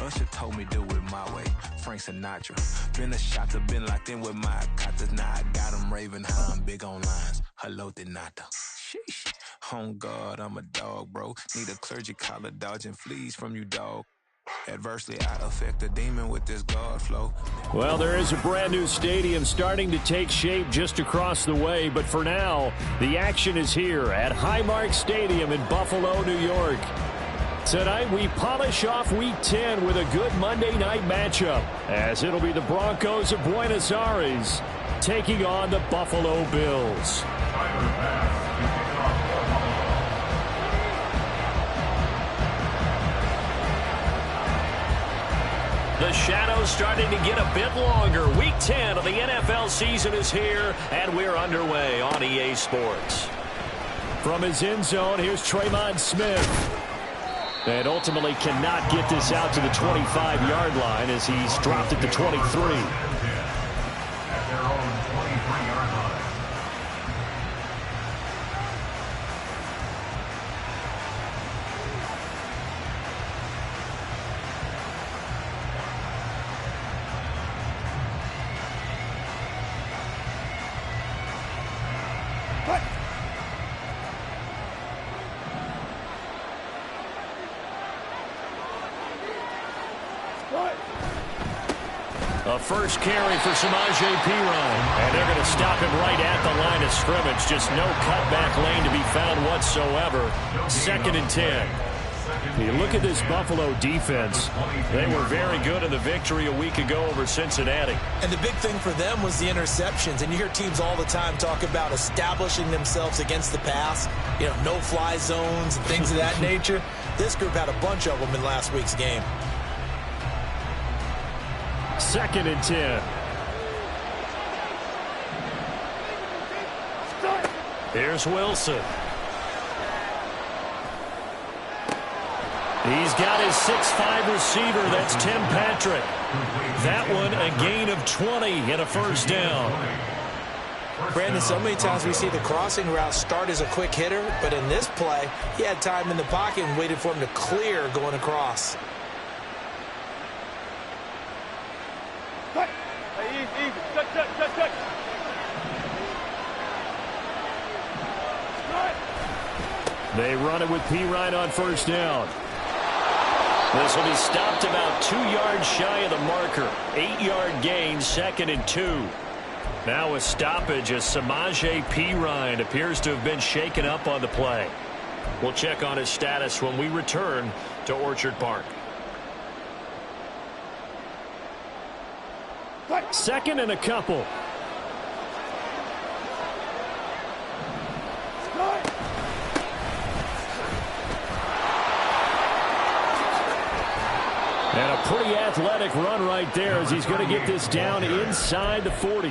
Usher told me do it my way. Frank Sinatra. Been a shotter, been locked in with my cotters. Now I got 'em raving how I'm big on lines. Hello, Denata. Sheesh. On God, I'm a dog, bro. Need a clergy collar, dodging fleas from you, dog. Adversely, I affect the demon with this God flow. Well, there is a brand new stadium starting to take shape just across the way, but for now, the action is here at Highmark Stadium in Buffalo, New York. Tonight, we polish off Week 10 with a good Monday night matchup, as it'll be the Broncos of Buenos Aires taking on the Buffalo Bills. The shadow's starting to get a bit longer. Week 10 of the NFL season is here, and we're underway on EA Sports. From his end zone, here's Tremon Smith. And ultimately cannot get this out to the 25-yard line as he's dropped at the 23. A first carry for Samaje Perine. And they're going to stop him right at the line of scrimmage. Just no cutback lane to be found whatsoever. 2nd and 10. You look at this Buffalo defense. They were very good in the victory a week ago over Cincinnati. And the big thing for them was the interceptions. And you hear teams all the time talk about establishing themselves against the pass. You know, no-fly zones and things of that nature. This group had a bunch of them in last week's game. 2nd and 10. Here's Wilson. He's got his 6'5" receiver. That's Tim Patrick. That one a gain of 20 and a first down. Brandon, so many times we see the crossing route start as a quick hitter, but in this play, he had time in the pocket and waited for him to clear going across. They run it with Perine on first down. This will be stopped about 2 yards shy of the marker. 8-yard gain, 2nd and 2. Now a stoppage as Samaje Perine appears to have been shaken up on the play. We'll check on his status when we return to Orchard Park. 2nd and a couple. And a pretty athletic run right there as he's going to get this down inside the 40.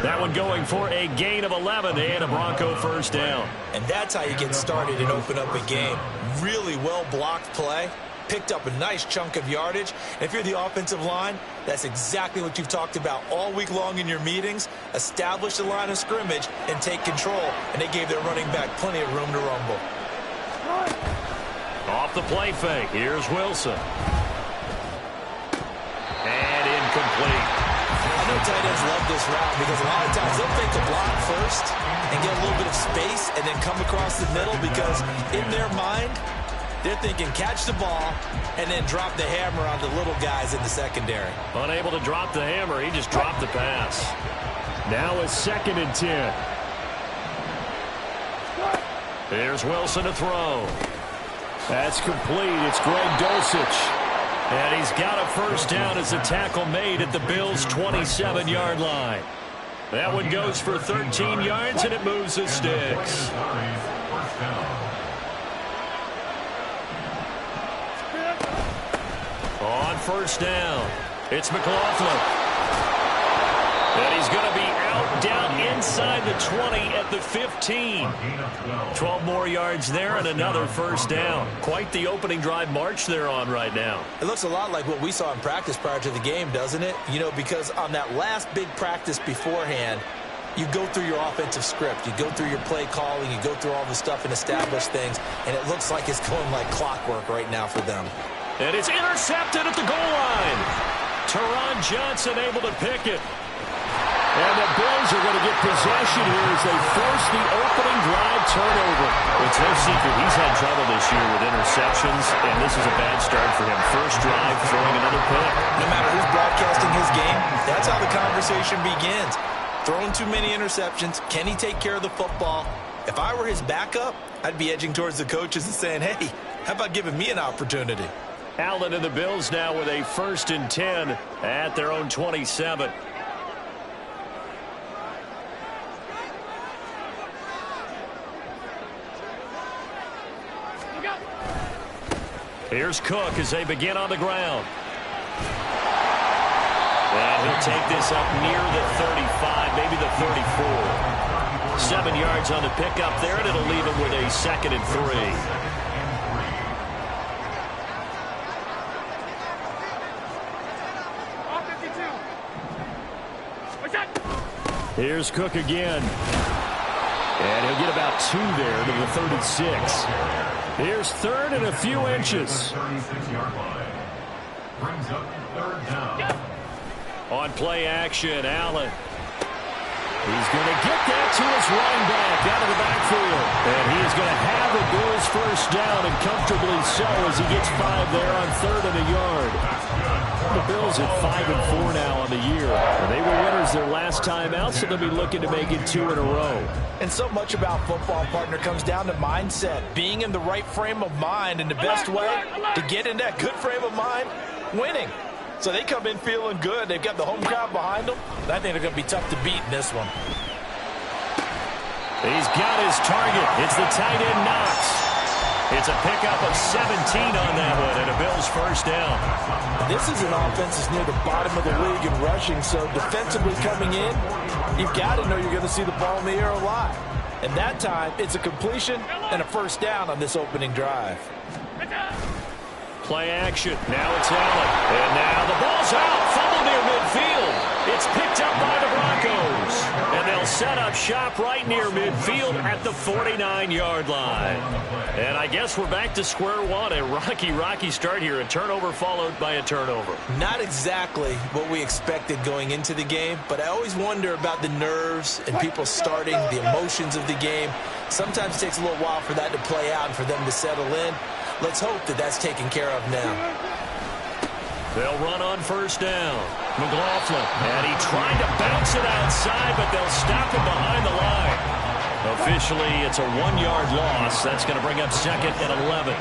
That one going for a gain of 11 and a Bronco first down. And that's how you get started and open up a game. Really well-blocked play. Picked up a nice chunk of yardage. And if you're the offensive line, that's exactly what you've talked about all week long in your meetings. Establish the line of scrimmage and take control. And they gave their running back plenty of room to rumble. Off the play fake. Here's Wilson. And incomplete. I know tight ends love this route because a lot of times they'll fake a block first and get a little bit of space and then come across the middle because in their mind, they're thinking catch the ball and then drop the hammer on the little guys in the secondary. Unable to drop the hammer, he just dropped the pass. Now a 2nd and 10. Here's Wilson to throw. That's complete. It's Greg Dulcich. And he's got a first down as a tackle made at the Bills' 27-yard line. That one goes for 13 yards, and it moves the sticks. On first down, it's McLaughlin. And he's going to be out down inside the 20 at the 15. 12 more yards there and another first down. Quite the opening drive march they're on right now. It looks a lot like what we saw in practice prior to the game, doesn't it? You know, because on that last big practice beforehand, you go through your offensive script. You go through your play calling. You go through all the stuff and establish things. And it looks like it's going like clockwork right now for them. And it's intercepted at the goal line. Teron Johnson able to pick it. And the Bills are going to get possession here as they force the opening drive turnover. It's no secret he's had trouble this year with interceptions, and this is a bad start for him. First drive, throwing another pick. No matter who's broadcasting his game, that's how the conversation begins. Throwing too many interceptions. Can he take care of the football? If I were his backup, I'd be edging towards the coaches and saying, hey, how about giving me an opportunity? Allen and the Bills now with a 1st and 10 at their own 27. Here's Cook as they begin on the ground. And he'll take this up near the 35, maybe the 34. 7 yards on the pickup there, and it'll leave him with a 2nd and 3. Here's Cook again. And he'll get about 2 there to the 36. Here's 3rd and a few inches. On play action, Allen. He's going to get that to his running back out of the backfield. And he is going to have a Bills first down, and comfortably so, as he gets 5 there on 3rd and a yard. The Bills at 5-4 now on the year. And they were winners their last time out, so they'll be looking to make it 2 in a row. And so much about football, partner, comes down to mindset. Being in the right frame of mind, and the best way to get in that good frame of mind, winning. So they come in feeling good. They've got the home crowd behind them. I think they're going to be tough to beat in this one. He's got his target. It's the tight end Knox. It's a pickup of 17 on that one, and a Bills first down. This is an offense that's near the bottom of the league in rushing, so defensively coming in, you've got to know you're going to see the ball in the air a lot. And that time, it's a completion and a first down on this opening drive. Play action. Now it's Allen. And now the ball's out. Fumble near midfield. It's picked up by the Broncos. And they'll set up shop right near midfield at the 49-yard line. And I guess we're back to square one. A rocky start here. A turnover followed by a turnover. Not exactly what we expected going into the game, but I always wonder about the nerves and people starting, the emotions of the game. Sometimes it takes a little while for that to play out and for them to settle in. Let's hope that that's taken care of now. They'll run on first down. McLaughlin, and he tried to bounce it outside, but they'll stop him behind the line. Officially, it's a 1-yard loss. That's going to bring up 2nd and 11.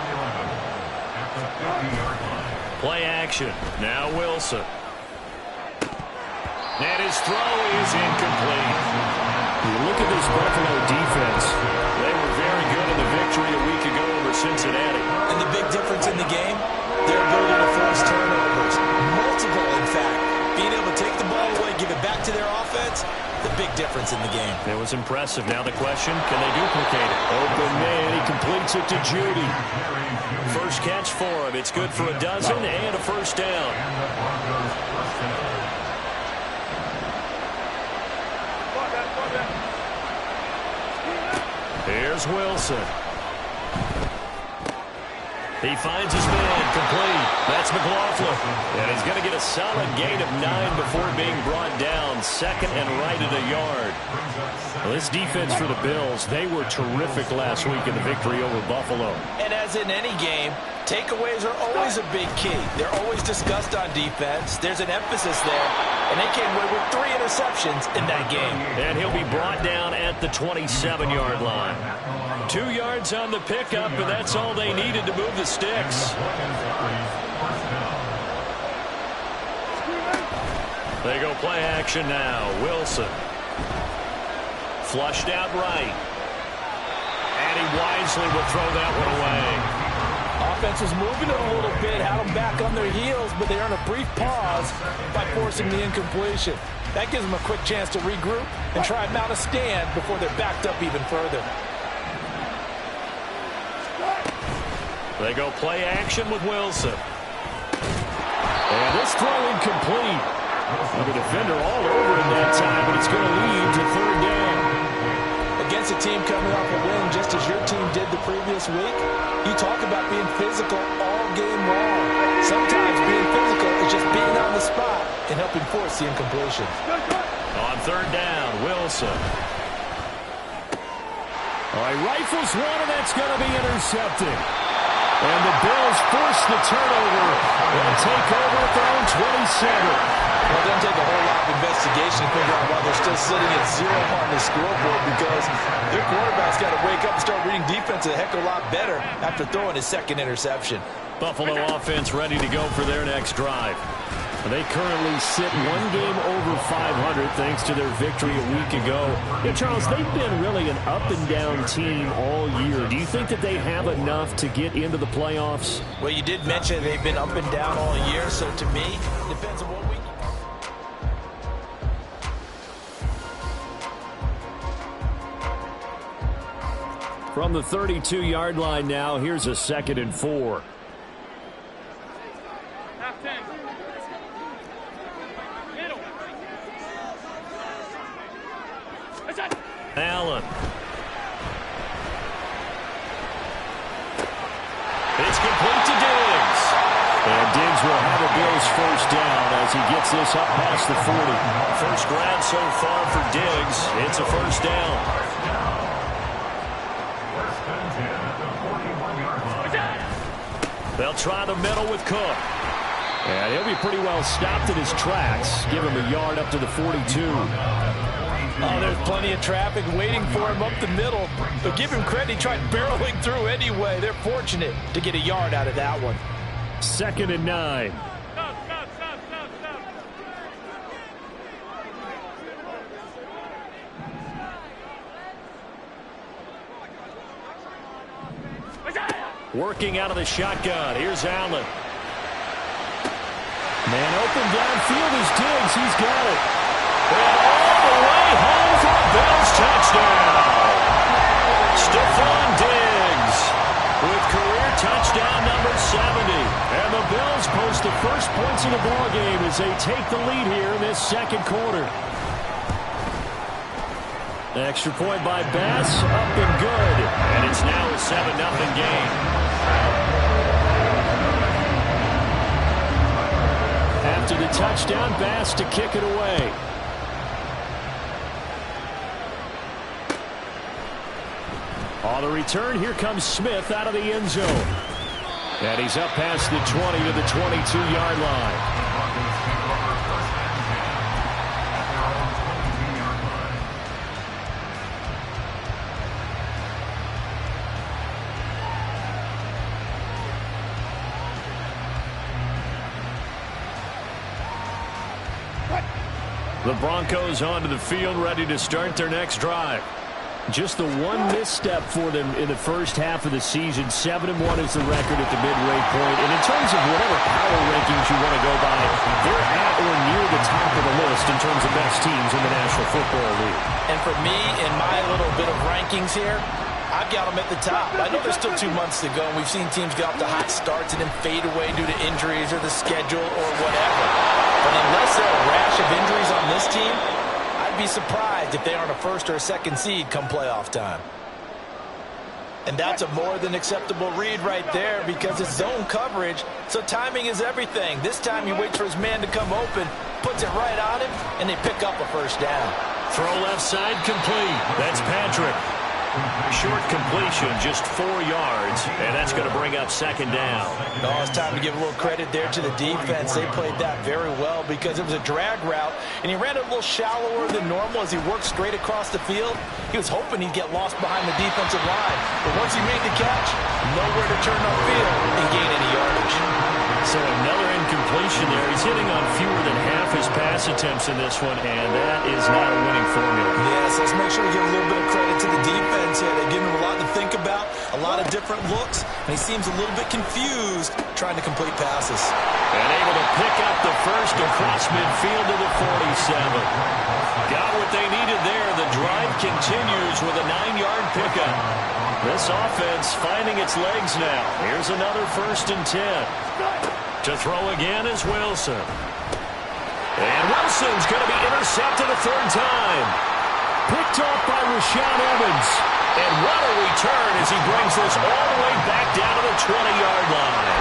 Play action. Now Wilson. And his throw is incomplete. You look at this Buffalo defense. They were very good in the victory a week ago over Cincinnati. And the big difference in the game, their ability to force turnovers. Multiple, in fact. Being able to take the ball away, give it back to their offense, the big difference in the game. It was impressive. Now the question, can they duplicate it? Open man, he completes it to Judy. First catch for him. It's good for a dozen and a first down. Here's Wilson. He finds his man, complete. That's McLaughlin. And he's going to get a solid gain of 9 before being brought down. 2nd and right at a yard. Well, this defense for the Bills, they were terrific last week in the victory over Buffalo. And as in any game, takeaways are always a big key. They're always discussed on defense. There's an emphasis there. And they came away with 3 interceptions in that game. And he'll be brought down at the 27-yard line. 2 yards on the pickup, but that's all they needed to move the sticks. They go play action now. Wilson. Flushed out right. And he wisely will throw that one away. Offense was moving it a little bit, had them back on their heels, but they earn a brief pause by forcing the incompletion. That gives them a quick chance to regroup and try and mount a stand before they're backed up even further. They go play action with Wilson. And this throw incomplete. The defender all over him that time, but it's going to lead to 3rd down. Against a team coming off a win just as your team did the previous week, you talk about being physical all all game long. Sometimes being physical is just being on the spot and helping force the incompletion. On third down, Wilson. All right, rifles one, and that's going to be intercepted. And the Bills force the turnover. They'll take over at their own 27. Well, it doesn't take a whole lot of investigation to figure out why they're still sitting at 0 on the scoreboard, because their quarterback's got to wake up and start reading defense a heck of a lot better after throwing his second interception. Buffalo offense ready to go for their next drive. They currently sit one game over 500 thanks to their victory a week ago. Yeah, Charles, they've been really an up-and-down team all year. Do you think that they have enough to get into the playoffs? Well, you did mention they've been up and down all year, so to me, it depends on what week. From the 32-yard line now, here's a 2nd and 4. Allen. It's complete to Diggs. And Diggs will have a Bills first down as he gets this up past the 40. First grab so far for Diggs. It's a first down. They'll try the middle with Cook. And he'll be pretty well stopped in his tracks. Give him a yard up to the 42. Oh, there's plenty of traffic waiting for him up the middle. But give him credit, he tried barreling through anyway. They're fortunate to get a yard out of that one. 2nd and 9. Working out of the shotgun. Here's Allen. Man open downfield is Diggs. He's got it. And all the way home for a Bills touchdown. Stephon Diggs with career touchdown number 70. And the Bills post the first points in the ballgame as they take the lead here in this second quarter. Extra point by Bass, up and good. And it's now a 7-0 game. After the touchdown, Bass to kick it away. On the return, here comes Smith out of the end zone. And he's up past the 20 to the 22-yard line. The Broncos onto the field, ready to start their next drive. Just the one misstep for them in the first half of the season. 7-1 is the record at the midway point. And in terms of whatever power rankings you want to go by, they're at or near the top of the list in terms of best teams in the National Football League. And for me, in my little bit of rankings here, I've got them at the top. I know there's still 2 months to go, and we've seen teams get off to hot starts and then fade away due to injuries or the schedule or whatever. But unless there are a rash of injuries on this team, I'd be surprised if they aren't a first or a second seed come playoff time. And that's a more than acceptable read right there because it's zone coverage, so timing is everything. This time he waits for his man to come open, puts it right on him, and they pick up a first down. Throw left side complete. That's Patrick. Short completion, just 4 yards, and that's going to bring up second down. Oh, it's time to give a little credit there to the defense. They played that very well because it was a drag route, and he ran it a little shallower than normal as he worked straight across the field. He was hoping he'd get lost behind the defensive line, but once he made the catch, nowhere to turn upfield and gain any yardage. So another incompletion there. He's hitting on fewer than half his pass attempts in this one, and that is not a winning formula. Yes, let's make sure we give a little bit of credit to the defense here. They give him a lot to think about, a lot of different looks, and he seems a little bit confused trying to complete passes. And able to pick up the first across midfield to the 47. Got what they needed there. The drive continues with a 9-yard pickup. This offense finding its legs now. Here's another 1st and 10. To throw again is Wilson. And Wilson's going to be intercepted a 3rd time. Picked off by Rashaan Evans. And what a return as he brings this all the way back down to the 20-yard line.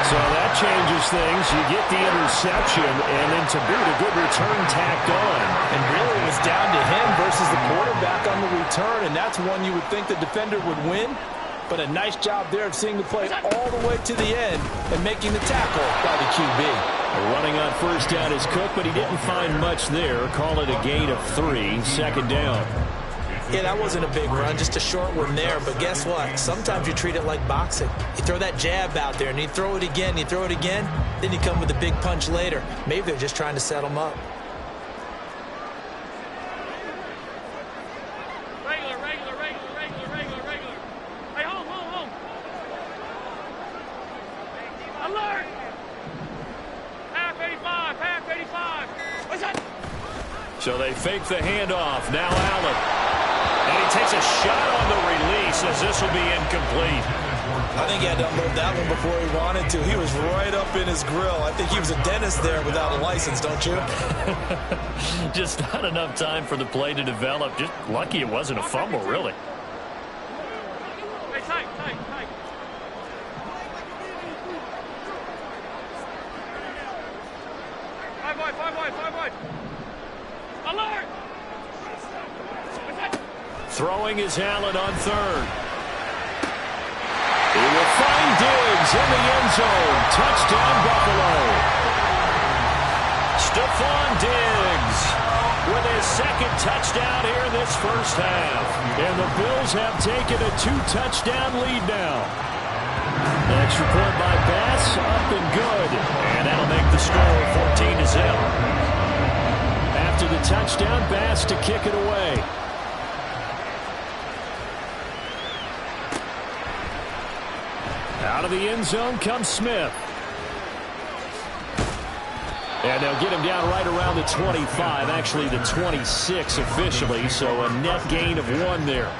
So that changes things. You get the interception, and then to boot, a good return tacked on. And really, it was down to him versus the quarterback on the return, and that's one you would think the defender would win. But a nice job there of seeing the play all the way to the end and making the tackle by the QB. Running on first down is Cook, but he didn't find much there. Call it a gain of 3, second down. Yeah, that wasn't a big run, just a short one there. But guess what? Sometimes you treat it like boxing. You throw that jab out there, and you throw it again, then you come with a big punch later. Maybe they're just trying to set them up. So they fake the handoff. Now Allen. And he takes a shot on the release as this will be incomplete. I think he had to unload that one before he wanted to. He was right up in his grill. I think he was a dentist there without a license, don't you? Just not enough time for the play to develop. Just lucky it wasn't a fumble, really. Hey, tight. 5 wide. Alert! Throwing is Allen on third. He will find Diggs in the end zone. Touchdown, Buffalo. Stephon Diggs with his second touchdown here this first half. And the Bills have taken a 2-touchdown lead now. Extra point by Bass, up and good. And that'll make the score 14-0. After the touchdown, Bass to kick it away. Out of the end zone comes Smith. And they'll get him down right around the 25, actually the 26 officially, so a net gain of 1 there.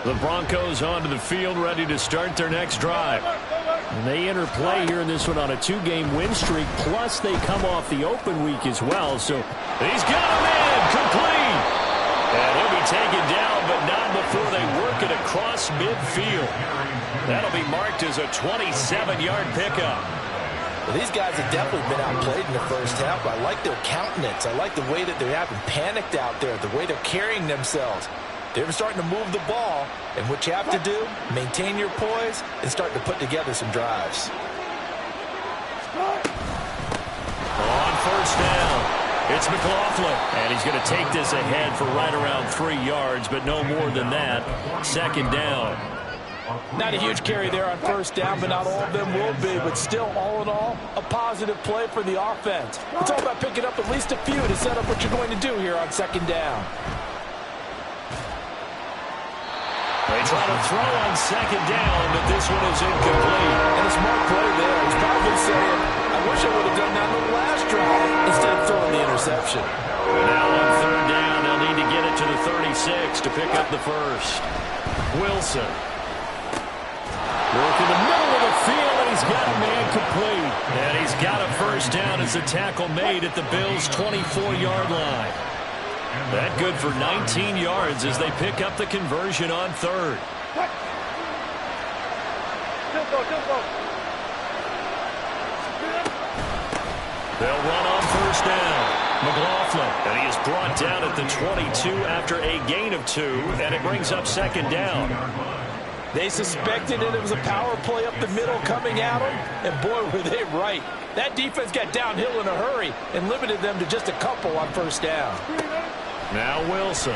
The Broncos onto the field, ready to start their next drive. And they enter play here in this one on a 2-game win streak, plus they come off the open week as well. So he's got him in, complete. And he'll be taken down, but not before they work it across midfield. That'll be marked as a 27-yard pickup. Well, these guys have definitely been outplayed in the first half. I like their countenance. I like the way that they're having panicked out there, the way they're carrying themselves. They're starting to move the ball, and what you have to do, maintain your poise and start to put together some drives. On first down, it's McLaughlin, and he's going to take this ahead for right around 3 yards, but no more than that. Second down. Not a huge carry there on first down, but not all of them will be. But still, all in all, a positive play for the offense. It's all about picking up at least a few to set up what you're going to do here on second down. They try to throw on second down, but this one is incomplete. And a smart play there. He's probably saying, I wish I would have done that on the last drive instead of throwing the interception. Now on third down, they'll need to get it to the 36 to pick up the first. Wilson. Work in the middle of the field, and he's got a man complete. And he's got a first down as the tackle made at the Bills' 24-yard line. That good for 19 yards as they pick up the conversion on third. They'll run on first down. McLaughlin, and he is brought down at the 22 after a gain of 2, and it brings up second down. They suspected that it was a power play up the middle coming at them, and boy, were they right. That defense got downhill in a hurry and limited them to just a couple on first down. Now Wilson.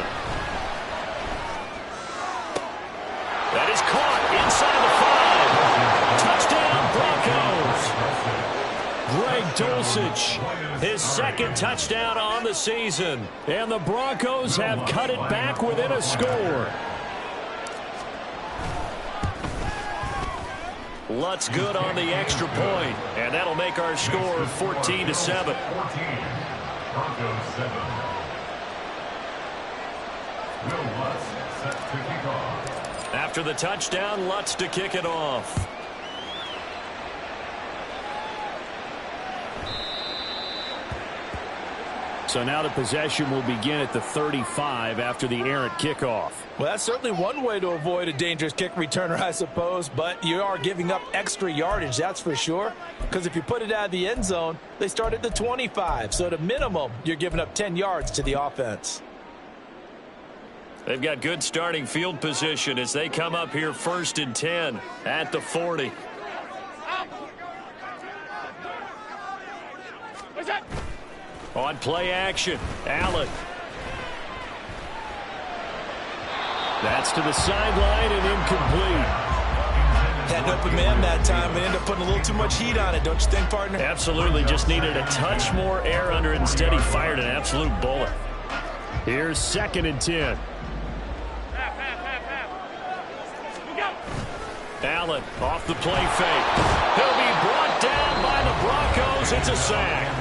That is caught inside the 5. Touchdown, Broncos. Greg Dulcich, his second touchdown on the season. And the Broncos have cut it back within a score. Lutz good on the extra point, and that'll make our score 14-7. After the touchdown, Lutz to kick it off. So now the possession will begin at the 35 after the errant kickoff. Well, that's certainly one way to avoid a dangerous kick returner, I suppose, but you are giving up extra yardage, that's for sure, because if you put it out of the end zone, they start at the 25, so at a minimum, you're giving up 10 yards to the offense. They've got good starting field position as they come up here 1st and 10 at the 40. On play action, Allen. That's to the sideline and incomplete. Had an open man that time and ended up putting a little too much heat on it, don't you think, partner? Absolutely, just needed a touch more air under it. Instead, he fired an absolute bullet. Here's 2nd and 10. Allen off the play fake. He'll be brought down by the Broncos. It's a sack.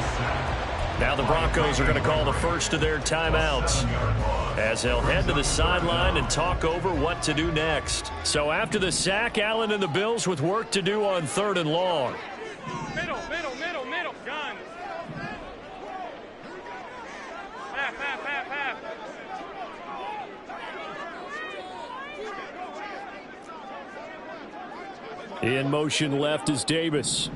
Now the Broncos are going to call the first of their timeouts as they'll head to the sideline and talk over what to do next. So after the sack, Allen and the Bills with work to do on 3rd and long. Middle. Gun. Half. In motion left is Davis.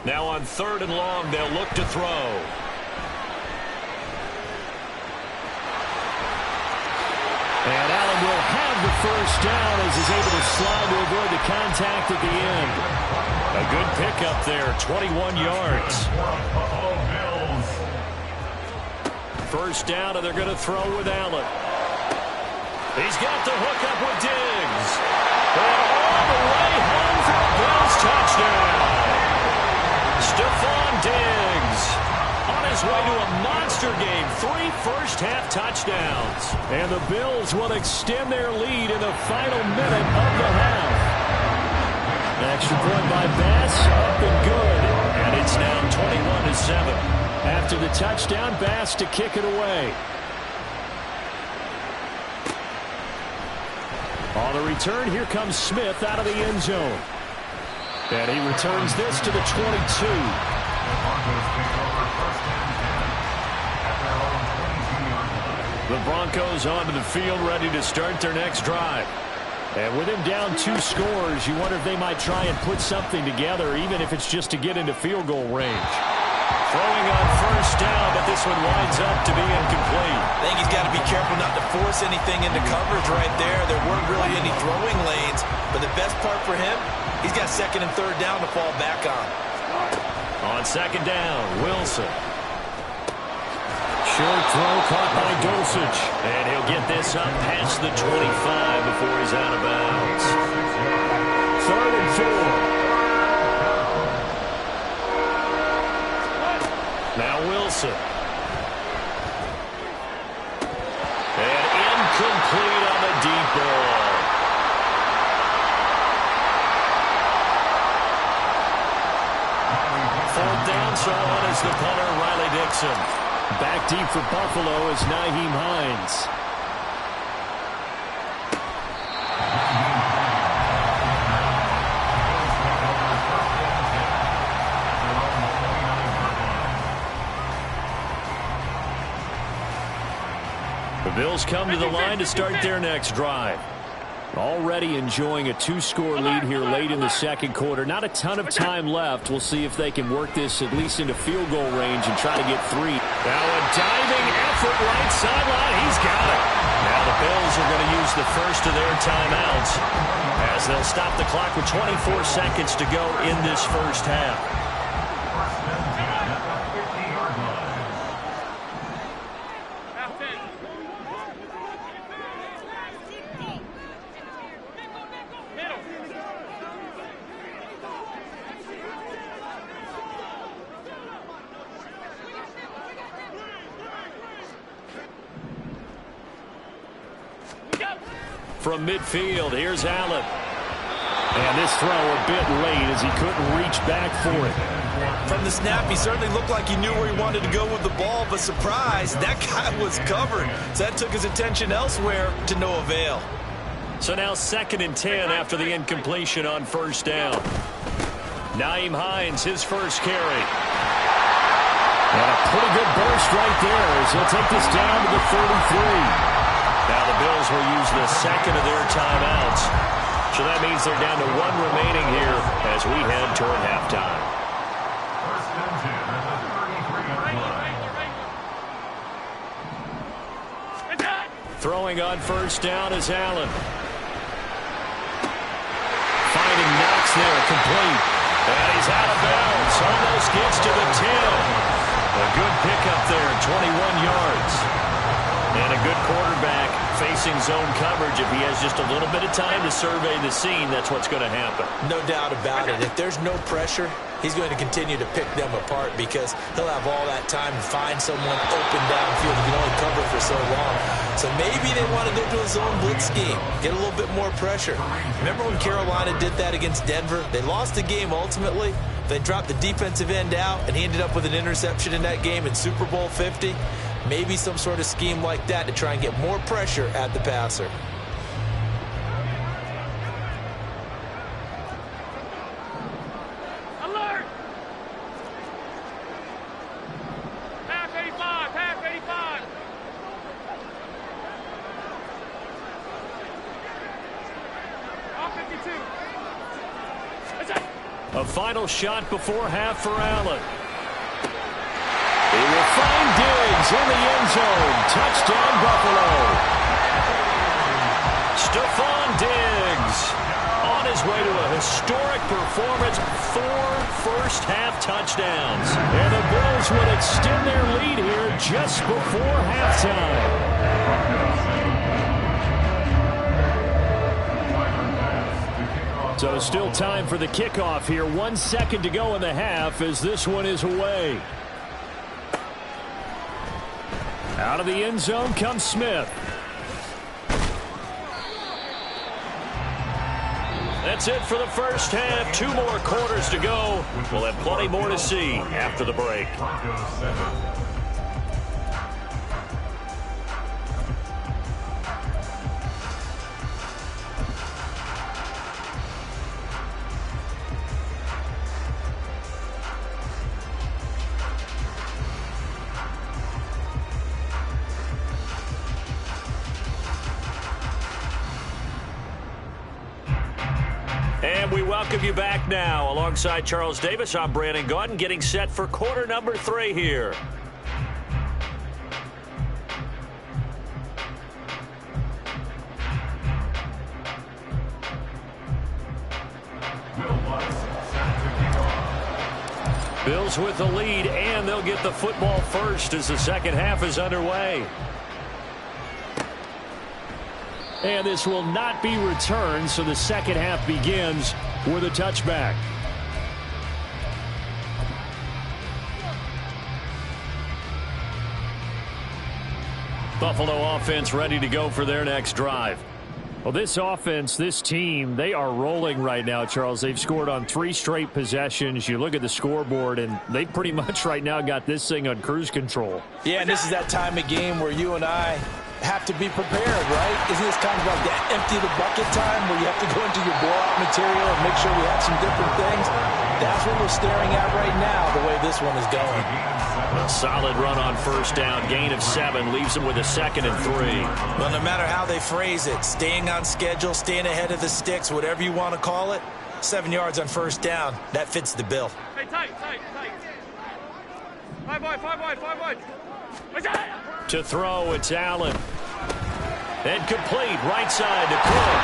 Now on 3rd and long, they'll look to throw. And Allen will have the first down as he's able to slide to avoid the contact at the end. A good pickup there, 21 yards. First down, and they're going to throw with Allen. He's got the hook up with Diggs. And all the way home for a Bills touchdown. Stephon Diggs on his way to a monster game. 3 first-half touchdowns. And the Bills will extend their lead in the final minute of the half. An extra point by Bass, up and good. And it's now 21-7. After the touchdown, Bass to kick it away. On the return, here comes Smith out of the end zone. And he returns this to the 22. The Broncos onto the field, ready to start their next drive. And with him down 2 scores, you wonder if they might try and put something together, even if it's just to get into field goal range. Throwing on first down, but this one winds up to be incomplete. I think he's got to be careful not to force anything into coverage right there. There weren't really any throwing lanes, but the best part for him, he's got 2nd and 3rd down to fall back on. On 2nd down, Wilson. Short throw caught by Dulcich. And he'll get this up past the 25 before he's out of bounds. 3rd and 4. Now Wilson. And incomplete on the deep ball. Fourth down, so on is the punter, Riley Dixon. Back deep for Buffalo is Nyheim Hines. The Bills come to the line to start their next drive. Already enjoying a 2-score lead here late in the 2nd quarter. Not a ton of time left. We'll see if they can work this at least into field goal range and try to get 3. Now a diving effort right sideline. He's got it. Now the Bills are going to use the first of their timeouts as they'll stop the clock with 24 seconds to go in this first half. From midfield, here's Allen. And this throw a bit late as he couldn't reach back for it. From the snap, he certainly looked like he knew where he wanted to go with the ball, but surprise, that guy was covered. So that took his attention elsewhere to no avail. So now 2nd and 10 after the incompletion on first down. Nyheim Hines, his first carry. And a pretty good burst right there as he'll take this down to the 33. Now the Bills will use the second of their timeouts. So that means they're down to 1 remaining here as we head toward halftime. Throwing on first down is Allen. Finding Knox there, complete. And he's out of bounds. Almost gets to the 10. A good pickup there, 21 yards. And a good quarterback facing zone coverage. If he has just a little bit of time to survey the scene, that's what's going to happen. No doubt about it. If there's no pressure, he's going to continue to pick them apart because he'll have all that time to find someone open downfield. He can only cover for so long. So maybe they want to go to a zone blitz scheme, get a little bit more pressure. Remember when Carolina did that against Denver? They lost the game ultimately. They dropped the defensive end out, and he ended up with an interception in that game in Super Bowl 50. Maybe some sort of scheme like that to try and get more pressure at the passer. Alert! Half 85, half 85. All 52. That's it. A final shot before half for Allen. He will find Diggs in the end zone. Touchdown, Buffalo. Stephon Diggs on his way to a historic performance. 4 first-half touchdowns. And the Bills would extend their lead here just before halftime. So still time for the kickoff here. 1 second to go in the half as this one is away. Out of the end zone comes Smith. That's it for the first half. 2 more quarters to go. We'll have plenty more to see after the break. And we welcome you back now. Alongside Charles Davis, I'm Brandon Gaudin, getting set for quarter number 3 here. Bills with the lead, and they'll get the football first as the second half is underway. And this will not be returned, so the second half begins with a touchback. Buffalo offense ready to go for their next drive. Well, this offense, this team, they are rolling right now, Charles. They've scored on 3 straight possessions. You look at the scoreboard, and they pretty much right now got this thing on cruise control. Yeah, and this is that time of game where you and I have to be prepared, right? Isn't this kind of like that empty the bucket time where you have to go into your blowout material and make sure we have some different things? That's what we're staring at right now, the way this one is going. A solid run on first down. Gain of 7 leaves them with a 2nd and 3. Well, no matter how they phrase it, staying on schedule, staying ahead of the sticks, whatever you want to call it, 7 yards on first down, that fits the bill. Hey, tight. 5 wide. To throw, it's Allen. And complete, right side to Cook.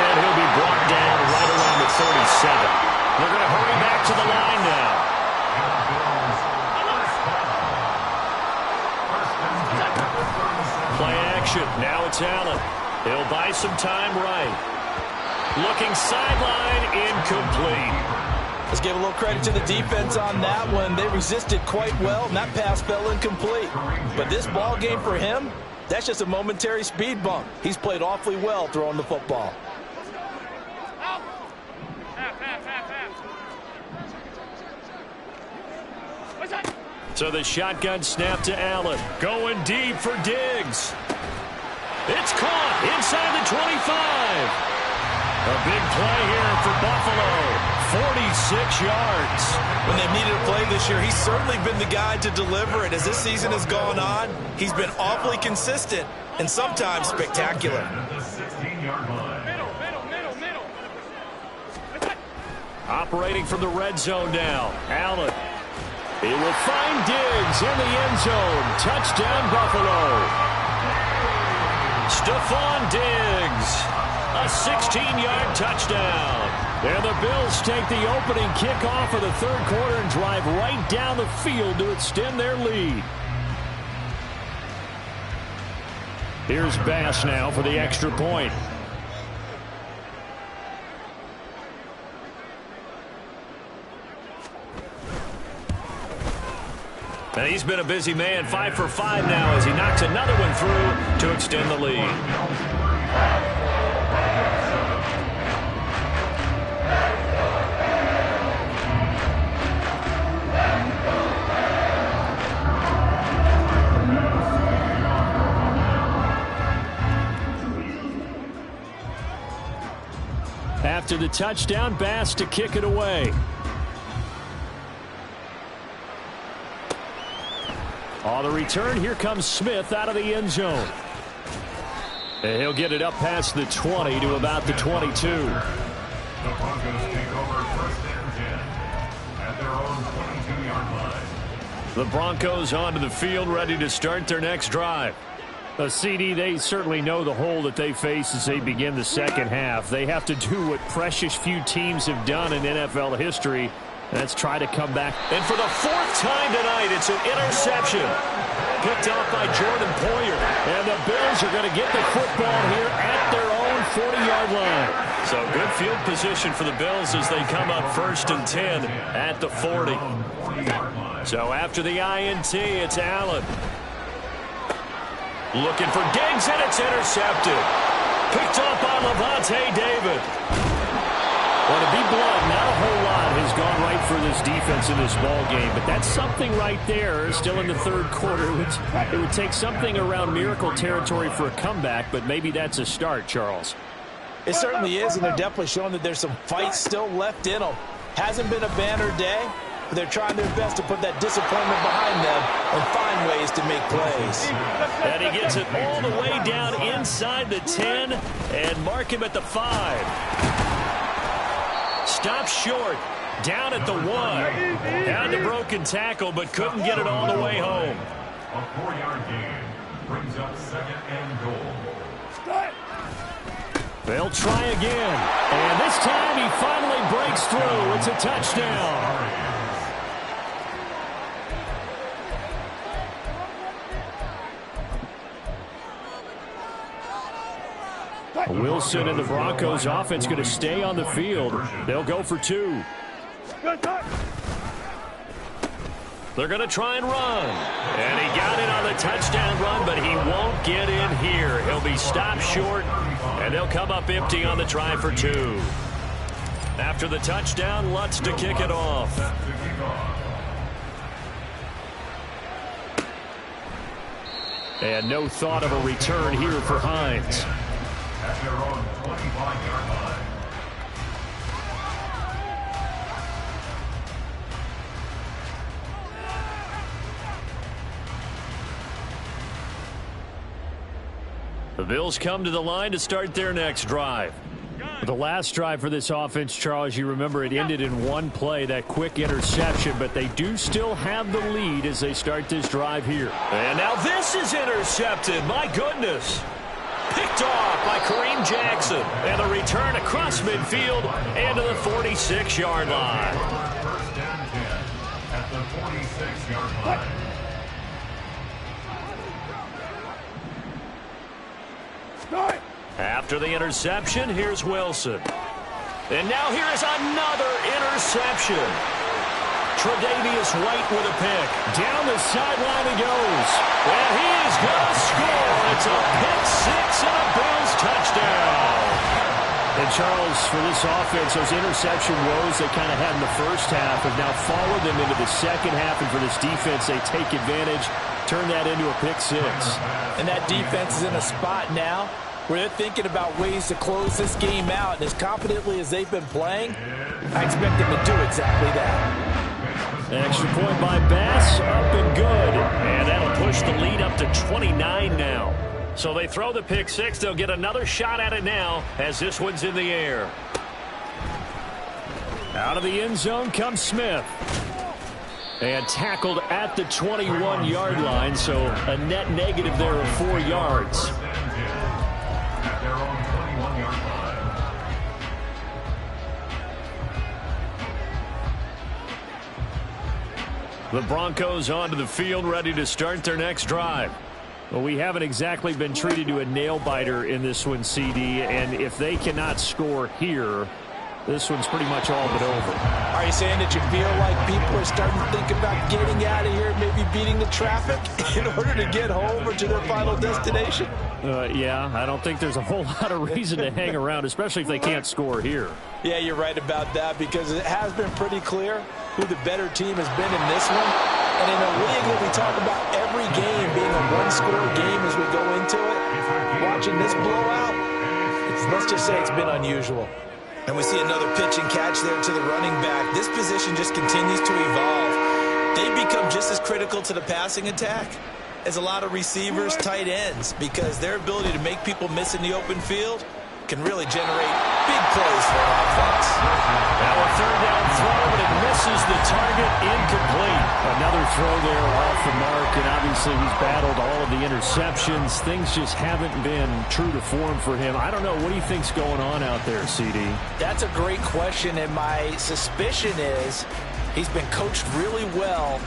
And he'll be brought down right around the 37. They're going to hurry back to the line now. Play action. Now it's Allen. He'll buy some time right. Looking sideline, incomplete. Let's give a little credit to the defense on that one. They resisted quite well, and that pass fell incomplete. But this ball game for him, that's just a momentary speed bump. He's played awfully well throwing the football. So the shotgun snap to Allen. Going deep for Diggs. It's caught inside the 25. A big play here for Buffalo. 46 yards. When they've needed a play this year, he's certainly been the guy to deliver it. As this season has gone on, he's been awfully consistent and sometimes spectacular. Middle. Operating from the red zone now. Allen. He will find Diggs in the end zone. Touchdown, Buffalo. Stephon Diggs. A 16-yard touchdown. And the Bills take the opening kickoff of the third quarter and drive right down the field to extend their lead. Here's Bass now for the extra point. And he's been a busy man, 5 for 5 now as he knocks another one through to extend the lead. After the touchdown, Bass to kick it away. On the return, here comes Smith out of the end zone. And he'll get it up past the 20 to about the 22. The Broncos take over 1st and 10 at their own 22-yard line. The Broncos onto the field, ready to start their next drive. CD, they certainly know the hole that they face as they begin the second half. They have to do what precious few teams have done in NFL history. That's try to come back. And for the 4th time tonight, it's an interception. Picked off by Jordan Poyer. And the Bills are going to get the football here at their own 40-yard line. So good field position for the Bills as they come up 1st and 10 at the 40. So after the INT, it's Allen. Looking for Diggs, and it's intercepted. Picked off by Lavonte David. Well, to be blunt, not a whole lot has gone right for this defense in this ball game, but that's something right there. Still in the third quarter, it would take something around miracle territory for a comeback, but maybe that's a start, Charles. It certainly is, and they're definitely showing that there's some fight still left in them. Hasn't been a banner day, but they're trying their best to put that disappointment behind them and find ways to make plays. And he gets it all the way down inside the 10 and mark him at the 5. Stops short, down at the 1. Had the broken tackle, but couldn't get it all the way home. A 4-yard gain brings up 2nd and goal. They'll try again. And this time he finally breaks through. It's a touchdown. Wilson and the Broncos offense going to stay on the field. They'll go for 2. They're going to try and run. And he got it on the touchdown run, but he won't get in here. He'll be stopped short, and they'll come up empty on the try for 2. After the touchdown, Lutz to kick it off. And no thought of a return here for Hines. At their own 25-yard line. The Bills come to the line to start their next drive. The last drive for this offense, Charles, you remember it ended in one play, that quick interception, but they do still have the lead as they start this drive here. And now this is intercepted. My goodness. Picked off by Kareem Jackson. And a return across midfield and to the 46-yard line. 1st and 10 at the 46-yard line. After the interception, here's Wilson. And now here is another interception. Tre'Davious White with a pick. Down the sideline he goes. And he is going to score. It's a pick six and a Bills touchdown. And Charles, for this offense, those interception woes they kind of had in the first half have now followed them into the second half. And for this defense, they take advantage turn that into a pick six. And that defense is in a spot now where they're thinking about ways to close this game out. And as confidently as they've been playing, I expect them to do exactly that. An extra point by Bass, up and good. And that'll push the lead up to 29 now. So they throw the pick six. They'll get another shot at it now as this one's in the air. Out of the end zone comes Smith. And tackled at the 21-yard line, so a net negative there of 4 yards. At their own 21-yard line. The Broncos onto the field, ready to start their next drive. Well, we haven't exactly been treated to a nail-biter in this one, CD, and if they cannot score here, this one's pretty much all but over. Are you saying that you feel like people are starting to think about getting out of here, maybe beating the traffic in order to get home or to their final destination? Yeah, I don't think there's a whole lot of reason to hang around, especially if they can't score here. Yeah, you're right about that because it has been pretty clear who the better team has been in this one. And in a league that we talk about every game being a one-score game as we go into it, watching this blowout, let's just say it's been unusual. And we see another pitch and catch there to the running back. This position just continues to evolve. They become just as critical to the passing attack as a lot of receivers, tight ends, because their ability to make people miss in the open field can really generate big plays for an offense. Now a third down throw, but it misses the target, incomplete. Another throw there off the mark, and obviously he's battled all of the interceptions. Things just haven't been true to form for him. I don't know. What do you think's going on out there, CD? That's a great question, and my suspicion is he's been coached really well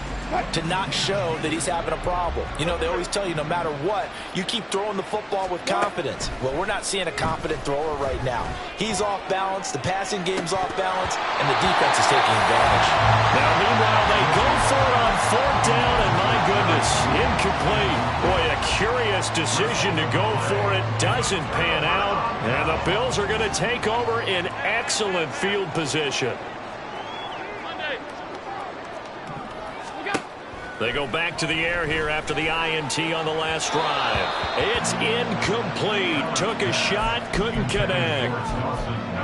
to not show that he's having a problem. You know, they always tell you no matter what, you keep throwing the football with confidence. Well, we're not seeing a confident thrower right now. He's off balance, the passing game's off balance, and the defense is taking advantage. Now, meanwhile, they go for it on fourth down, and my goodness, incomplete. Boy, a curious decision to go for it. Doesn't pan out, and the Bills are going to take over in excellent field position. They go back to the air here after the INT on the last drive. It's incomplete. Took a shot, couldn't connect.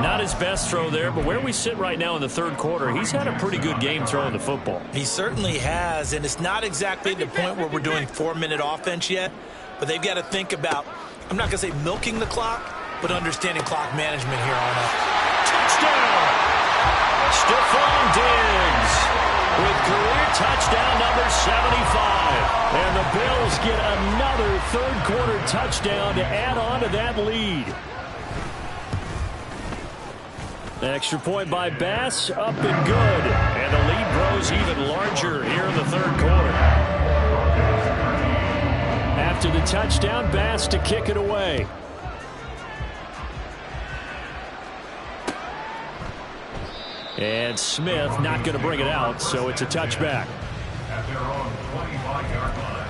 Not his best throw there, but where we sit right now in the third quarter, he's had a pretty good game throwing the football. He certainly has, and it's not exactly the point where we're doing 4-minute offense yet, but they've got to think about, I'm not going to say milking the clock, but understanding clock management here on up. Touchdown! Stephon Diggs with career touchdown number 75. And the Bills get another third-quarter touchdown to add on to that lead. Extra point by Bass, up and good. And the lead grows even larger here in the third quarter. After the touchdown, Bass to kick it away. And Smith not going to bring it out, so it's a touchback. At their own 25-yard line.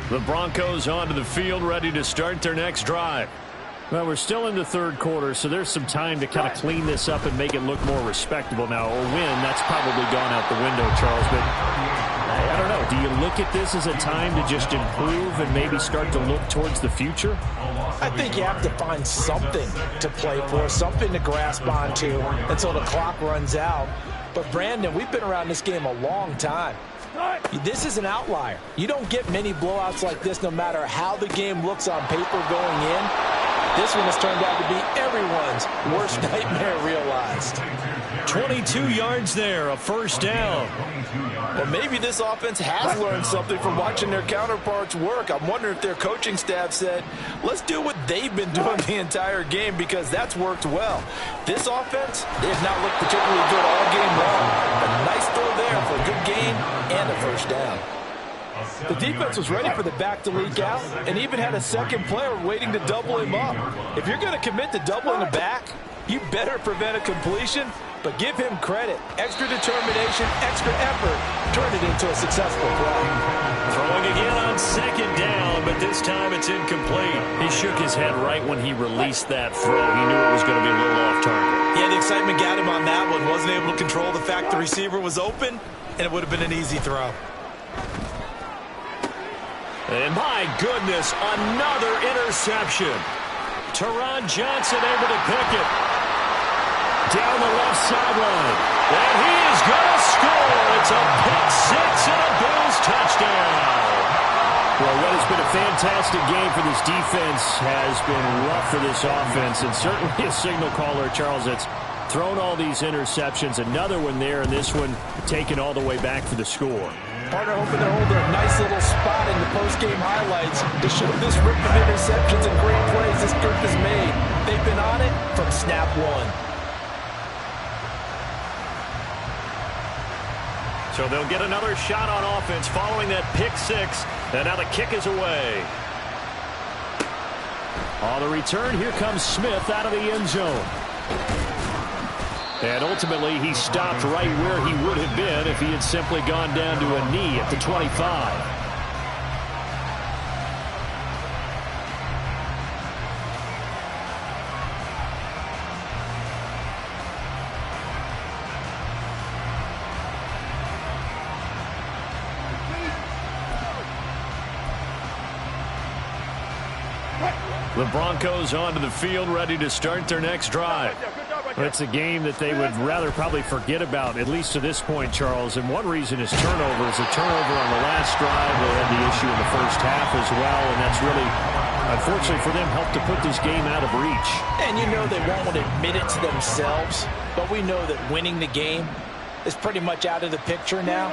The Broncos onto the field, ready to start their next drive. Well, we're still in the third quarter, so there's some time to kind of clean this up and make it look more respectable. Now, a win, that's probably gone out the window, Charles, but I don't know. Do you look at this as a time to just improve and maybe start to look towards the future? I think you have to find something to play for, something to grasp onto until the clock runs out. But, Brandon, we've been around this game a long time. This is an outlier. You don't get many blowouts like this no matter how the game looks on paper going in. This one has turned out to be everyone's worst nightmare realized. 22 yards there, a first down. Well, maybe this offense has learned something from watching their counterparts work. I'm wondering if their coaching staff said, let's do what they've been doing the entire game because that's worked well. This offense, they have not looked particularly good all game long. A nice throw there for a good gain and a first down. The defense was ready for the back to leak out and even had a second player waiting to double him up. If you're going to commit to doubling a back, you better prevent a completion, but give him credit. Extra determination, extra effort, turn it into a successful play. Throwing again on second down, but this time it's incomplete. He shook his head right when he released that throw. He knew it was going to be a little off target. Yeah, the excitement got him on that one. Wasn't able to control the fact the receiver was open, and it would have been an easy throw. And my goodness, another interception. Teron Johnson able to pick it. Down the left sideline. And he is going to score. It's a pick six and a Bills touchdown. Well, what has been a fantastic game for this defense has been rough for this offense. And certainly a signal caller, Charles, that's thrown all these interceptions. Another one there, and this one taken all the way back for the score. Partner hoping to hold a nice little spot in the post-game highlights to show this rip of interceptions and great plays this group has made. They've been on it from snap one. So they'll get another shot on offense following that pick six. And now the kick is away. On the return, here comes Smith out of the end zone. And ultimately, he stopped right where he would have been if he had simply gone down to a knee at the 25. The Broncos onto the field, ready to start their next drive. It's a game that they would rather probably forget about, at least to this point, Charles. And one reason is turnovers. A turnover on the last drive. They had the issue in the first half as well, and that's really, unfortunately for them, helped to put this game out of reach. And you know they won't admit it to themselves, but we know that winning the game is pretty much out of the picture now.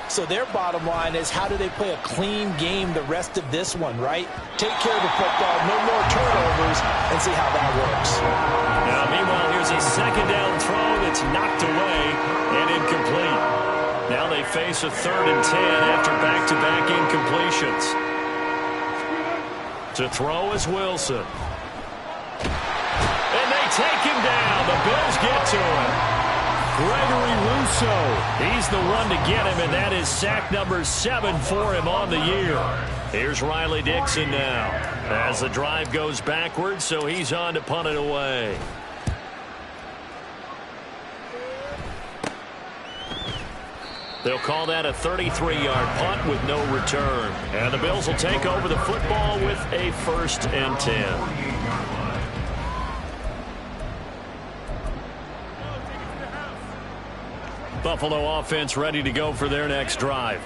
So their bottom line is, how do they play a clean game the rest of this one, right? Take care of the football, no more turnovers, and see how that works. Now, meanwhile, here's a second down throw that's knocked away and incomplete. Now they face a 3rd and 10 after back-to-back incompletions. To throw is Wilson. And they take him down. The Bills get to him. Gregory Rousseau, he's the one to get him, and that is sack number 7 for him on the year. Here's Riley Dixon now as the drive goes backwards, so he's on to punt it away. They'll call that a 33-yard punt with no return. And the Bills will take over the football with a 1st and 10. Buffalo offense ready to go for their next drive.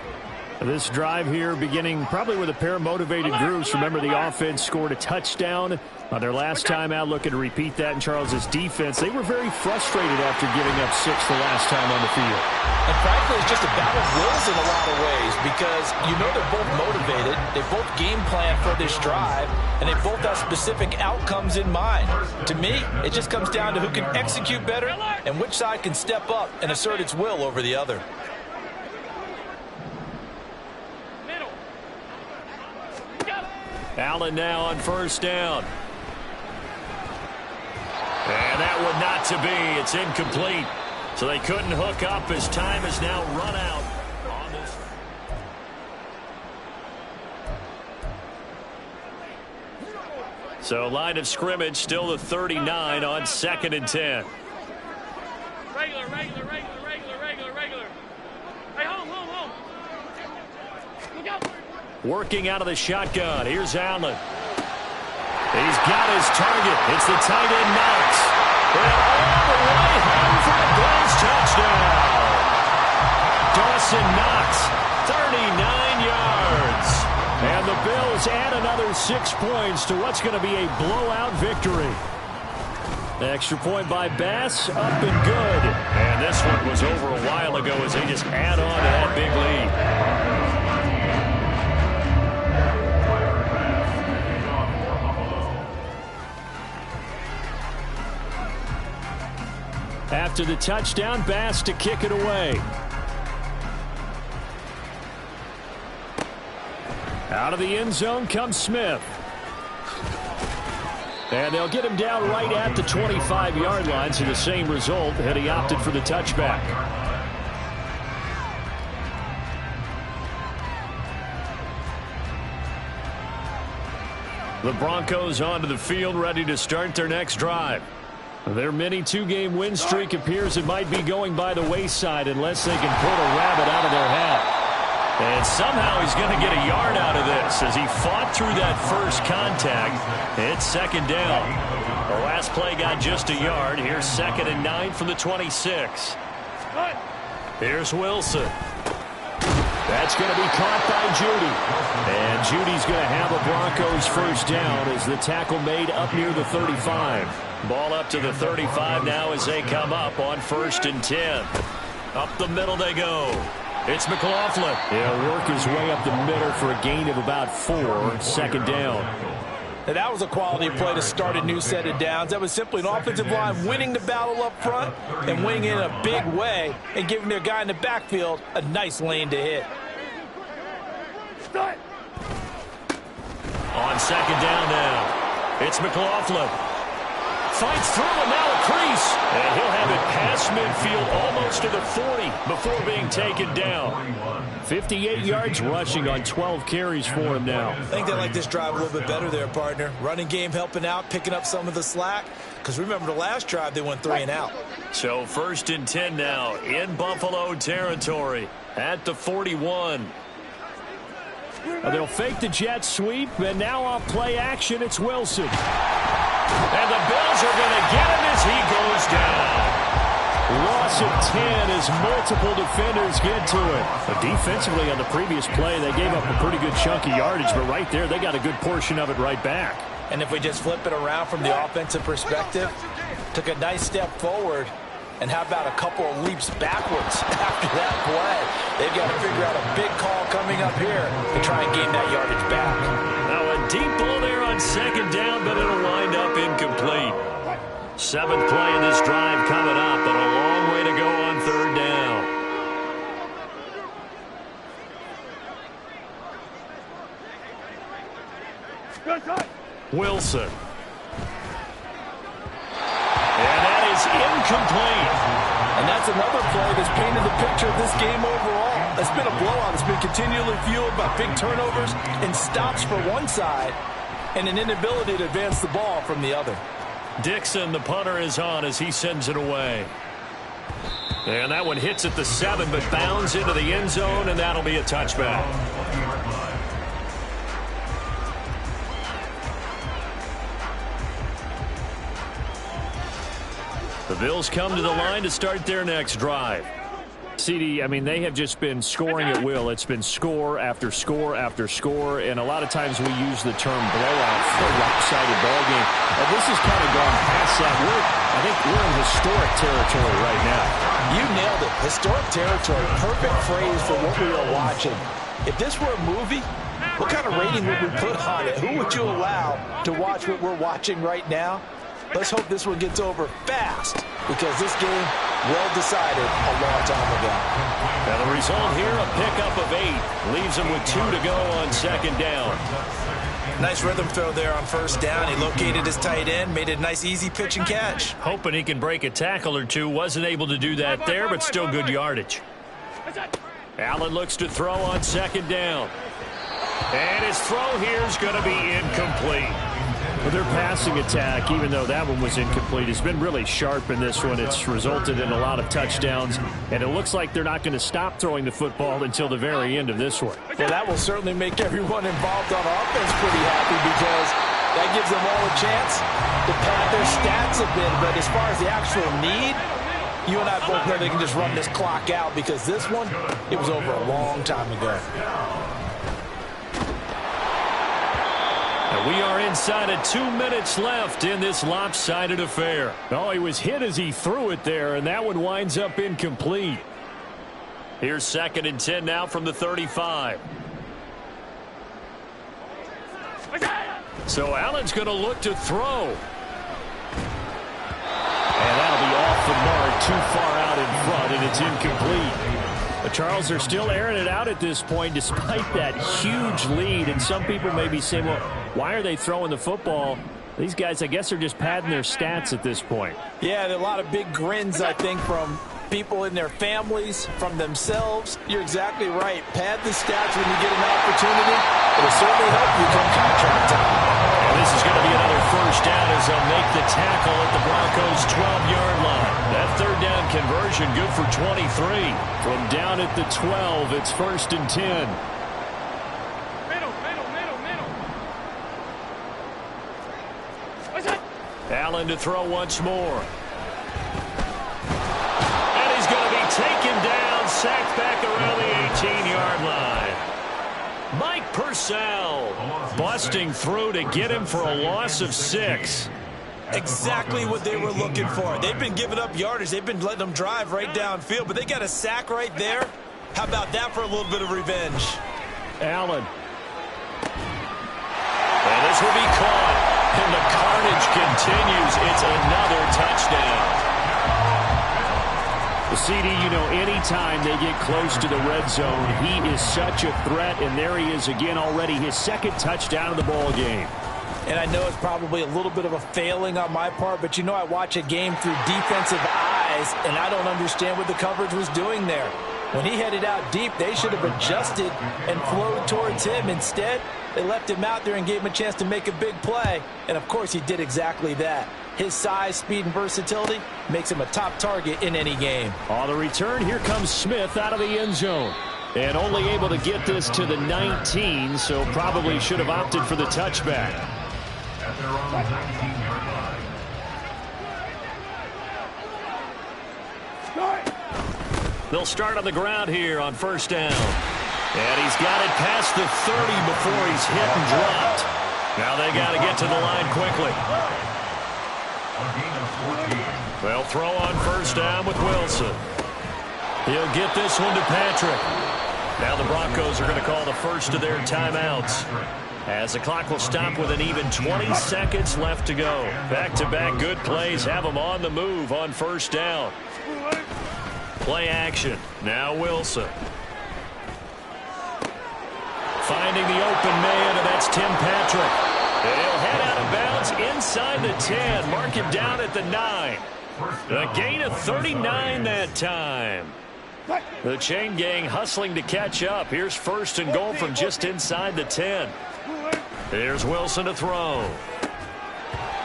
This drive here beginning probably with a pair of motivated groups. Remember, the offense scored a touchdown on their last time out. Looking to repeat that in Charles's defense. They were very frustrated after giving up 6 the last time on the field. And frankly, it's just a battle of wills in a lot of ways, because you know they're both motivated. They both game plan for this drive, and they both have specific outcomes in mind. To me, it just comes down to who can execute better and which side can step up and assert its will over the other. Allen now on 1st down. And that one not to be. It's incomplete. So they couldn't hook up as time has now run out on this. So line of scrimmage still the 39 on 2nd and 10. Regular. Hey, home. Look out. Working out of the shotgun. Here's Allen. He's got his target. It's the tight end Knox. And all the way home for the Bills touchdown. Dawson Knox, 39 yards. And the Bills add another 6 points to what's going to be a blowout victory. Extra point by Bass, up and good. And this one was over a while ago as they just add on to that big lead. After the touchdown, Bass to kick it away. Out of the end zone comes Smith. And they'll get him down right at the 25-yard line, so the same result had he opted for the touchback. The Broncos onto the field, ready to start their next drive. Their mini two-game win streak appears it might be going by the wayside unless they can pull a rabbit out of their hat. And somehow he's going to get a yard out of this as he fought through that first contact. It's second down. The last play got just a yard. Here's 2nd and 9 from the 26. Here's Wilson. That's going to be caught by Judy. And Judy's going to have a Broncos first down as the tackle made up near the 35. Ball up to the 35 now as they come up on 1st and 10. Up the middle they go. It's McLaughlin. He'll work his way up the middle for a gain of about 4. 2nd down. And that was a quality play to start a new set of downs. That was simply an offensive line winning the battle up front and winning in a big way and giving their guy in the backfield a nice lane to hit. On 2nd down now, it's McLaughlin. Fights through and now a crease. And he'll have it past midfield almost to the 40 before being taken down. 58 yards rushing on 12 carries for him now. I think they like this drive a little bit better there, partner. Running game helping out, picking up some of the slack. Because remember the last drive they went 3 and out. So 1st and 10 now in Buffalo territory at the 41. They'll fake the jet sweep, and now off play action, it's Wilson. And the Bills are going to get him as he goes down. Loss of 10 as multiple defenders get to it. But defensively on the previous play, they gave up a pretty good chunk of yardage, but right there, they got a good portion of it right back. And if we just flip it around from the offensive perspective, took a nice step forward, and how about a couple of leaps backwards after that play? They've got to figure out a big call coming up here to try and gain that yardage back. Now a deep ball there on 2nd down, but it'll wind up incomplete. 7th play in this drive coming up, but a long way to go on 3rd down. Wilson. And that is incomplete. And that's another play that's painted the picture of this game overall. It's been a blowout. It's been continually fueled by big turnovers and stops for one side and an inability to advance the ball from the other. Dixon, the punter, is on as he sends it away. And that one hits at the 7, but bounds into the end zone, and that'll be a touchback. The Bills come to the line to start their next drive. CD, I mean, they have just been scoring at will. It's been score after score after score, and a lot of times we use the term blowout for a lopsided ball game. And this has kind of gone past that. I think we're in historic territory right now. You nailed it. Historic territory. Perfect phrase for what we are watching. If this were a movie, what kind of rating would we put on it? Who would you allow to watch what we're watching right now? Let's hope this one gets over fast, because this game well decided a long time ago. And the result here, a pickup of 8. Leaves him with 2 to go on 2nd down. Nice rhythm throw there on 1st down. He located his tight end, made it a nice easy pitch and catch. Hoping he can break a tackle or two. Wasn't able to do that there, but still good yardage. Allen looks to throw on 2nd down. And his throw here is going to be incomplete. Well, their passing attack, even though that one was incomplete, has been really sharp in this one. It's resulted in a lot of touchdowns, and it looks like they're not going to stop throwing the football until the very end of this one. Well, that will certainly make everyone involved on offense pretty happy, because that gives them all a chance to pad their stats a bit. But as far as the actual need, you and I both know they can just run this clock out, because this one, it was over a long time ago. And we are inside of 2 minutes left in this lopsided affair. Oh, he was hit as he threw it there, and that one winds up incomplete. Here's 2nd and 10 now from the 35. So Allen's going to look to throw. And that'll be off the mark, too far out in front, and it's incomplete. But Charles, they're still airing it out at this point despite that huge lead. And some people may be saying, well, why are they throwing the football? These guys, I guess, are just padding their stats at this point. Yeah, there are a lot of big grins, I think, from people in their families, from themselves. You're exactly right. Pad the stats when you get an opportunity. It'll certainly help you come contract time. And this is going to be another first down as they'll make the tackle at the Broncos' 12-yard line. That third down conversion good for 23. From down at the 12, it's 1st and 10. Middle. What's that? Allen to throw once more. And he's going to be taken down, sacked back around the 18-yard line. Mike Purcell busting through to get him for a loss of 6. Exactly what they were looking for. They've been giving up yardage. They've been letting them drive right downfield, but they got a sack right there. How about that for a little bit of revenge? Allen. And this will be caught. And the carnage continues. It's another touchdown. The CD, you know, anytime they get close to the red zone, he is such a threat, and there he is again already, his 2nd touchdown of the ball game. And I know it's probably a little bit of a failing on my part, but you know I watch a game through defensive eyes, and I don't understand what the coverage was doing there. When he headed out deep, they should have adjusted and flowed towards him. Instead, they left him out there and gave him a chance to make a big play. And, of course, he did exactly that. His size, speed, and versatility makes him a top target in any game. On the return, here comes Smith out of the end zone. And only able to get this to the 19, so probably should have opted for the touchback. At their own 19-yard line. They'll start on the ground here on 1st down. And he's got it past the 30 before he's hit and dropped. Now they got to get to the line quickly. They'll throw on 1st down with Wilson. He'll get this one to Patrick. Now the Broncos are going to call the first of their timeouts, as the clock will stop with an even 20 seconds left to go. Back-to-back good plays have them on the move on 1st down. Play action. Now Wilson. Finding the open man, and that's Tim Patrick. And he'll head out of bounds inside the 10. Mark him down at the 9. A gain of 39 that time. The chain gang hustling to catch up. Here's 1st and goal from just inside the 10. Here's Wilson to throw.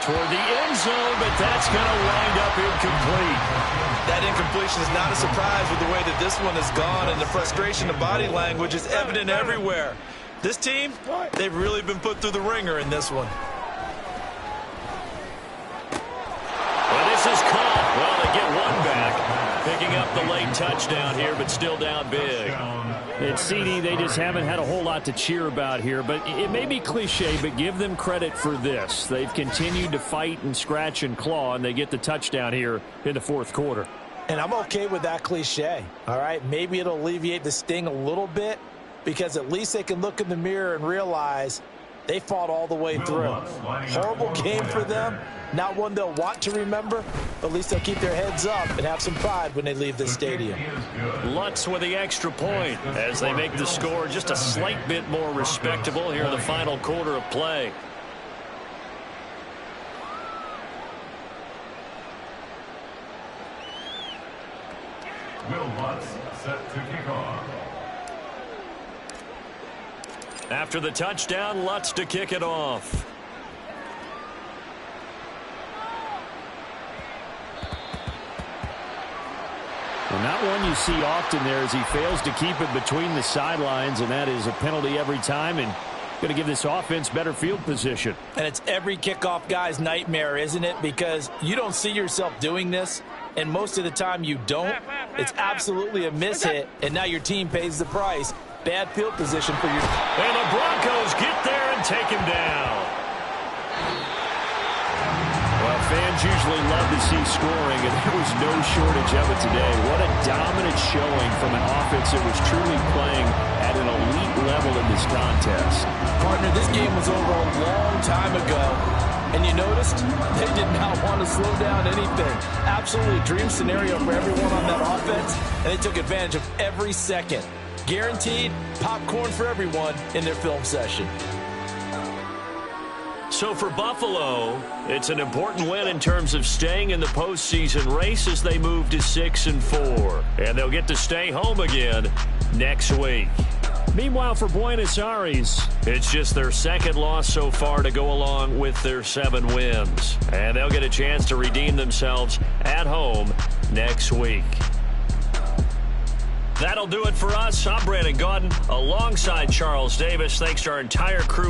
Toward the end zone, but that's going to wind up incomplete. That incompletion is not a surprise with the way that this one has gone, and the frustration of body language is evident everywhere. This team, they've really been put through the ringer in this one. Well, this is caught. Well, they get one back. Picking up the late touchdown here, but still down big. And CD, they just haven't had a whole lot to cheer about here, but it may be cliche, but give them credit for this. They've continued to fight and scratch and claw, and they get the touchdown here in the 4th quarter. And I'm okay with that cliche, all right? Maybe it'll alleviate the sting a little bit, because at least they can look in the mirror and realize they fought all the way through. Horrible game for them. Not one they'll want to remember, but at least they'll keep their heads up and have some pride when they leave the stadium. Lutz with the extra point as they make the score just a slight bit more respectable here in the final quarter of play. Will Lutz set to kick off. After the touchdown, Lutz to kick it off. Well, not one you see often there as he fails to keep it between the sidelines, and that is a penalty every time, and going to give this offense better field position. And it's every kickoff guy's nightmare, isn't it? Because you don't see yourself doing this, and most of the time you don't. It's absolutely a mishit, and now your team pays the price. Bad field position for your... And the Broncos get there and take him down. Well, fans usually love to see scoring, and there was no shortage of it today. What a dominant showing from an offense that was truly playing at an elite level in this contest. Partner, this game was over a long time ago, and you noticed they did not want to slow down anything. Absolutely dream scenario for everyone on that offense, and they took advantage of every second. Guaranteed popcorn for everyone in their film session. So for Buffalo, it's an important win in terms of staying in the postseason race as they move to 6-4. And they'll get to stay home again next week. Meanwhile, for Buenos Aires, it's just their second loss so far to go along with their 7 wins. And they'll get a chance to redeem themselves at home next week. That'll do it for us. I'm Brandon Gaudin alongside Charles Davis. Thanks to our entire crew.